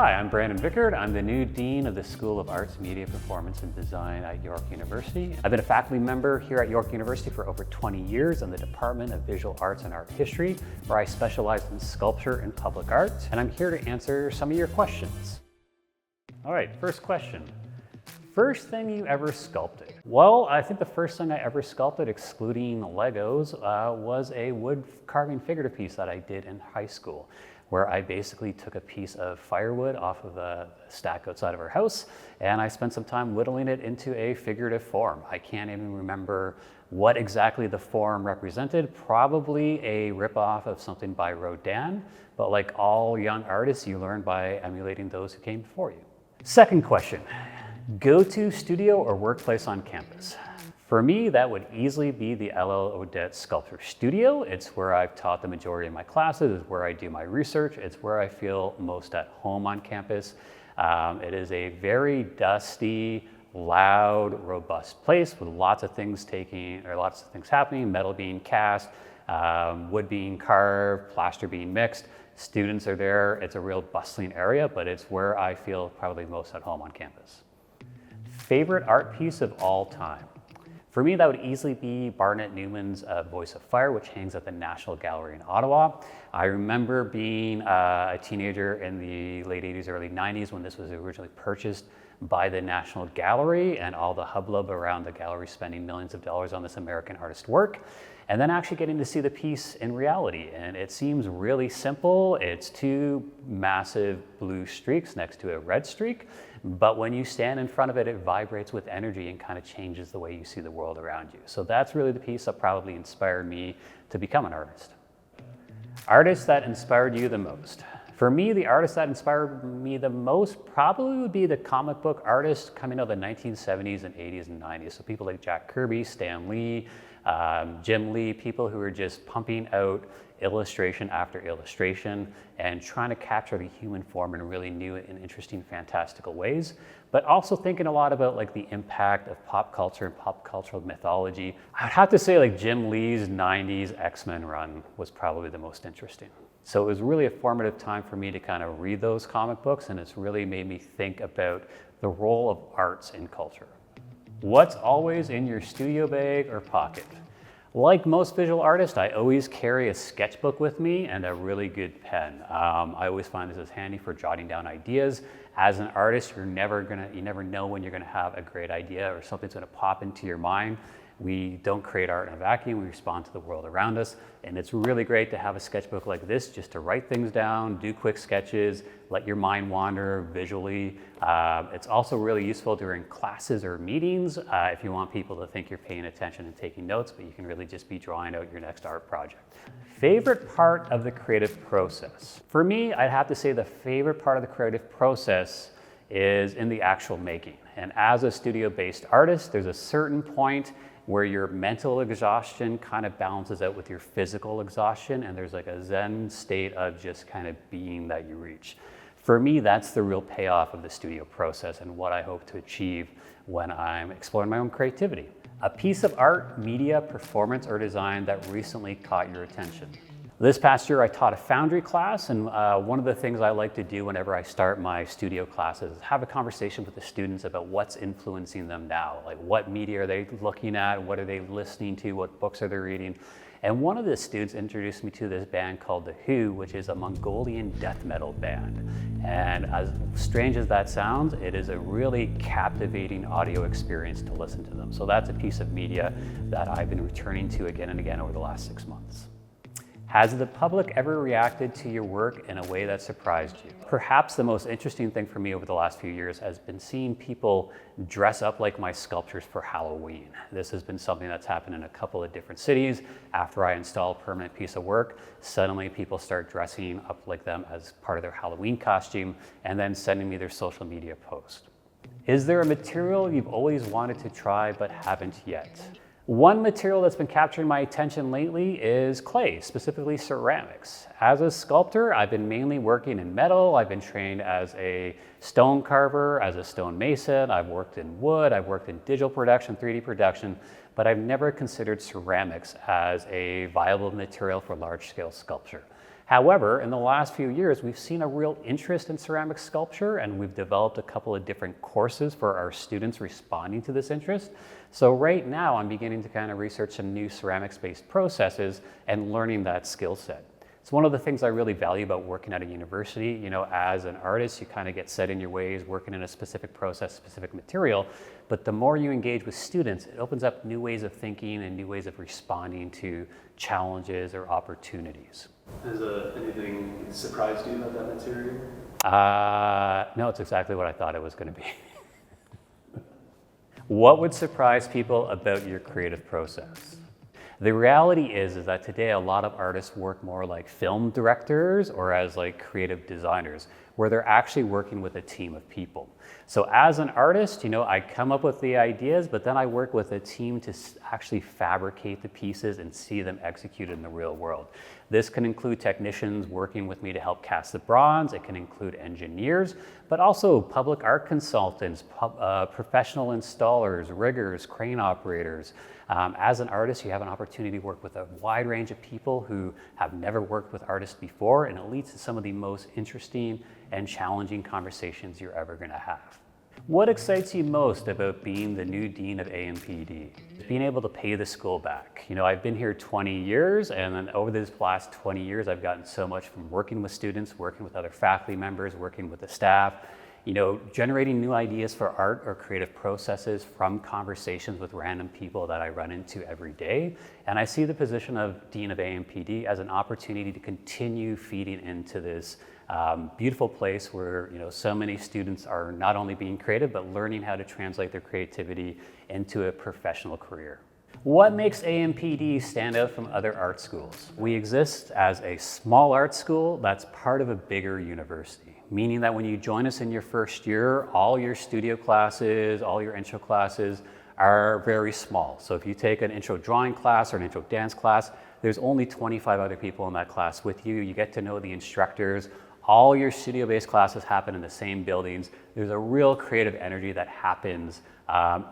Hi, I'm Brandon Vickerd. I'm the new Dean of the School of Arts, Media, Performance, and Design at York University. I've been a faculty member here at York University for over 20 years in the Department of Visual Arts and Art History, where I specialize in sculpture and public art, and I'm here to answer some of your questions. All right, first question. First thing you ever sculpted? Well, I think the first thing I ever sculpted, excluding Legos, was a wood carving figurative piece that I did in high school, where I basically took a piece of firewood off of a stack outside of our house, and I spent some time whittling it into a figurative form. I can't even remember what exactly the form represented, probably a ripoff of something by Rodin, but like all young artists, you learn by emulating those who came before you. Second question, go-to studio or workplace on campus? For me, that would easily be the LL Odette Sculpture Studio. It's where I've taught the majority of my classes, it's where I do my research, it's where I feel most at home on campus. It is a very dusty, loud, robust place with lots of things happening, metal being cast, wood being carved, plaster being mixed. Students are there. It's a real bustling area, but it's where I feel probably most at home on campus. Favorite art piece of all time? For me, that would easily be Barnett Newman's Voice of Fire, which hangs at the National Gallery in Ottawa. I remember being a teenager in the late 80s, early 90s when this was originally purchased by the National Gallery and all the hubbub around the gallery spending millions of dollars on this American artist work. And then actually getting to see the piece in reality. And it seems really simple. It's two massive blue streaks next to a red streak. But when you stand in front of it, it vibrates with energy and kind of changes the way you see the world around you. So that's really the piece that probably inspired me to become an artist. Artist that inspired you the most? For me, the artist that inspired me the most probably would be the comic book artists coming out of the 1970s and 80s and 90s. So people like Jack Kirby, Stan Lee, Jim Lee, people who are just pumping out illustration after illustration and trying to capture the human form in really new and interesting, fantastical ways, but also thinking a lot about like the impact of pop culture and pop cultural mythology. I'd have to say like Jim Lee's 90s X-Men run was probably the most interesting. So it was really a formative time for me to kind of read those comic books, and it's really made me think about the role of arts in culture. What's always in your studio bag or pocket? Like most visual artists, I always carry a sketchbook with me and a really good pen. I always find this is handy for jotting down ideas. As an artist, you never know when you're gonna have a great idea or something's gonna pop into your mind. We don't create art in a vacuum, we respond to the world around us. And it's really great to have a sketchbook like this just to write things down, do quick sketches, let your mind wander visually. It's also really useful during classes or meetings if you want people to think you're paying attention and taking notes, but you can really just be drawing out your next art project. Favorite part of the creative process? For me, I'd have to say the favorite part of the creative process is in the actual making. And as a studio-based artist, there's a certain point where your mental exhaustion kind of balances out with your physical exhaustion, and there's like a zen state of just kind of being that you reach. For me, that's the real payoff of the studio process and what I hope to achieve when I'm exploring my own creativity. A piece of art, media, performance, or design that recently caught your attention. This past year, I taught a foundry class, and one of the things I like to do whenever I start my studio classes is have a conversation with the students about what's influencing them now. Like what media are they looking at, what are they listening to, what books are they reading? And one of the students introduced me to this band called The Who, which is a Mongolian death metal band. And as strange as that sounds, it is a really captivating audio experience to listen to them. So that's a piece of media that I've been returning to again and again over the last 6 months. Has the public ever reacted to your work in a way that surprised you? Perhaps the most interesting thing for me over the last few years has been seeing people dress up like my sculptures for Halloween. This has been something that's happened in a couple of different cities. After I install a permanent piece of work, suddenly people start dressing up like them as part of their Halloween costume and then sending me their social media post. Is there a material you've always wanted to try but haven't yet? One material that's been capturing my attention lately is clay, specifically ceramics. As a sculptor, I've been mainly working in metal. I've been trained as a stone carver, as a stone mason. I've worked in wood, I've worked in digital production, 3D production, but I've never considered ceramics as a viable material for large-scale sculpture. However, in the last few years, we've seen a real interest in ceramic sculpture, and we've developed a couple of different courses for our students responding to this interest. So right now, I'm beginning to kind of research some new ceramics-based processes and learning that skill set. It's one of the things I really value about working at a university. You know, as an artist, you kind of get set in your ways, working in a specific process, specific material. But the more you engage with students, it opens up new ways of thinking and new ways of responding to challenges or opportunities. Has anything surprised you about that material? No, it's exactly what I thought it was going to be. What would surprise people about your creative process? The reality is that today a lot of artists work more like film directors or as like creative designers, where they're actually working with a team of people. So as an artist, you know, I come up with the ideas, but then I work with a team to actually fabricate the pieces and see them executed in the real world. This can include technicians working with me to help cast the bronze. It can include engineers, but also public art consultants, professional installers, riggers, crane operators. As an artist, you have an opportunity to work with a wide range of people who have never worked with artists before, and it leads to some of the most interesting and challenging conversations you're ever going to have. What excites you most about being the new dean of AMPD? Being able to pay the school back. You know, I've been here 20 years, and then over this last 20 years, I've gotten so much from working with students, working with other faculty members, working with the staff, you know, generating new ideas for art or creative processes from conversations with random people that I run into every day. And I see the position of Dean of AMPD as an opportunity to continue feeding into this beautiful place where, you know, so many students are not only being creative, but learning how to translate their creativity into a professional career. What makes AMPD stand out from other art schools? We exist as a small art school that's part of a bigger university, meaning that when you join us in your first year, all your studio classes, all your intro classes are very small. So if you take an intro drawing class or an intro dance class, there's only 25 other people in that class with you. You get to know the instructors. All your studio-based classes happen in the same buildings. There's a real creative energy that happens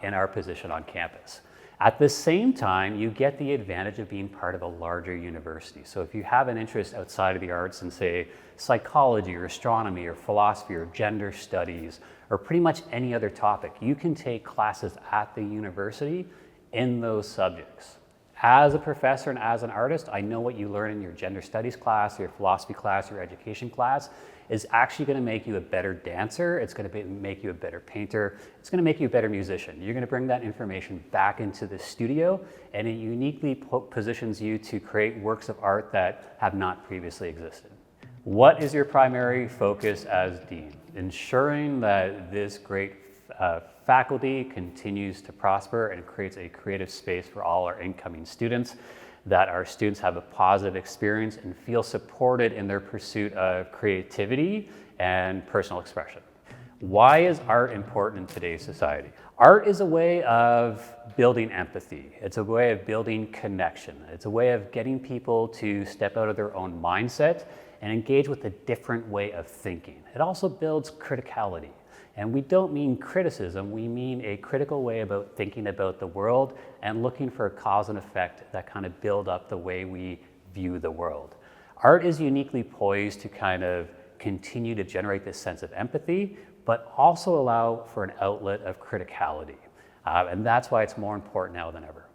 in our position on campus. At the same time, you get the advantage of being part of a larger university. So if you have an interest outside of the arts in, say, psychology or astronomy or philosophy or gender studies or pretty much any other topic, you can take classes at the university in those subjects. As a professor and as an artist, I know what you learn in your gender studies class, your philosophy class, your education class is actually going to make you a better dancer. It's going to make you a better painter. It's going to make you a better musician. You're going to bring that information back into the studio, and it uniquely positions you to create works of art that have not previously existed. What is your primary focus as dean? Ensuring that this great faculty continues to prosper and creates a creative space for all our incoming students, that our students have a positive experience and feel supported in their pursuit of creativity and personal expression. Why is art important in today's society? Art is a way of building empathy. It's a way of building connection. It's a way of getting people to step out of their own mindset and engage with a different way of thinking. It also builds criticality. And we don't mean criticism, we mean a critical way about thinking about the world and looking for a cause and effect that kind of build up the way we view the world. Art is uniquely poised to kind of continue to generate this sense of empathy, but also allow for an outlet of criticality. And that's why it's more important now than ever.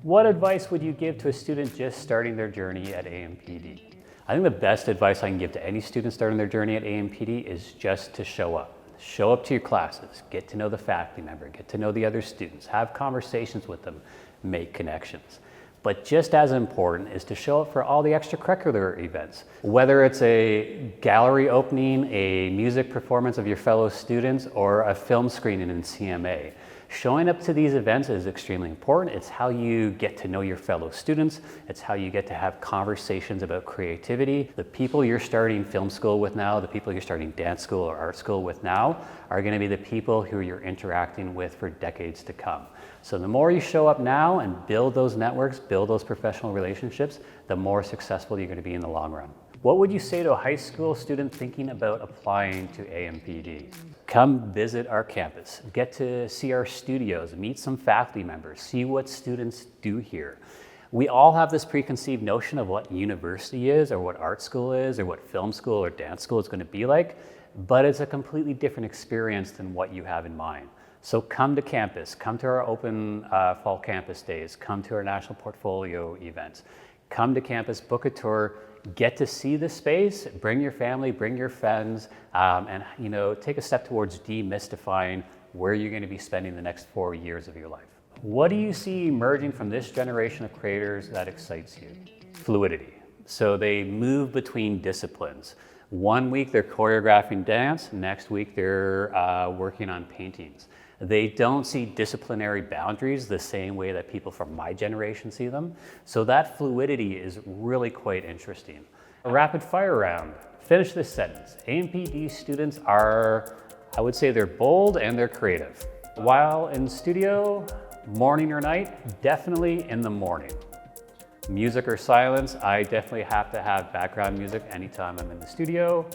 What advice would you give to a student just starting their journey at AMPD? I think the best advice I can give to any student starting their journey at AMPD is just to show up. Show up to your classes, get to know the faculty member, get to know the other students, have conversations with them, make connections. But just as important is to show up for all the extracurricular events. Whether it's a gallery opening, a music performance of your fellow students, or a film screening in CMA. Showing up to these events is extremely important. It's how you get to know your fellow students. It's how you get to have conversations about creativity. The people you're starting film school with now, the people you're starting dance school or art school with now, are going to be the people who you're interacting with for decades to come. So the more you show up now and build those networks, build those professional relationships, the more successful you're going to be in the long run. What would you say to a high school student thinking about applying to AMPD? Come visit our campus, get to see our studios, meet some faculty members, see what students do here. We all have this preconceived notion of what university is, or what art school is, or what film school or dance school is going to be like, but it's a completely different experience than what you have in mind. So come to campus, come to our open fall campus days, come to our national portfolio events, come to campus, book a tour, get to see the space, bring your family, bring your friends, and take a step towards demystifying where you're going to be spending the next 4 years of your life. What do you see emerging from this generation of creators that excites you? Fluidity. So they move between disciplines. One week they're choreographing dance, next week they're working on paintings. They don't see disciplinary boundaries the same way that people from my generation see them. So that fluidity is really quite interesting. A rapid fire round. Finish this sentence. AMPD students are, I would say they're bold and they're creative. While in studio, morning or night? Definitely in the morning. Music or silence? I definitely have to have background music anytime I'm in the studio.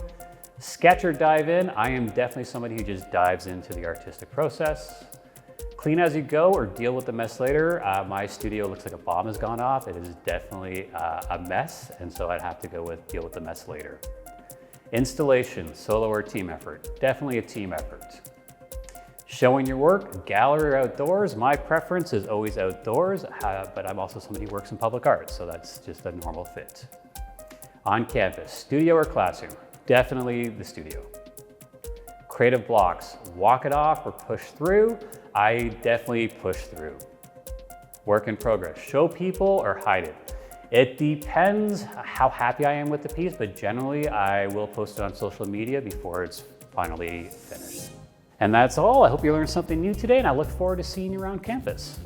Sketch or dive in? I am definitely somebody who just dives into the artistic process. Clean as you go or deal with the mess later? My studio looks like a bomb has gone off. It is definitely a mess, and so I'd have to go with deal with the mess later. Installation, solo or team effort? Definitely a team effort. Showing your work, gallery or outdoors? My preference is always outdoors, but I'm also somebody who works in public art, so that's just a normal fit. On campus, studio or classroom? Definitely the studio. Creative blocks, walk it off or push through? I definitely push through. Work in progress, show people or hide it? It depends how happy I am with the piece, but generally I will post it on social media before it's finally finished. And that's all. I hope you learned something new today, and I look forward to seeing you around campus.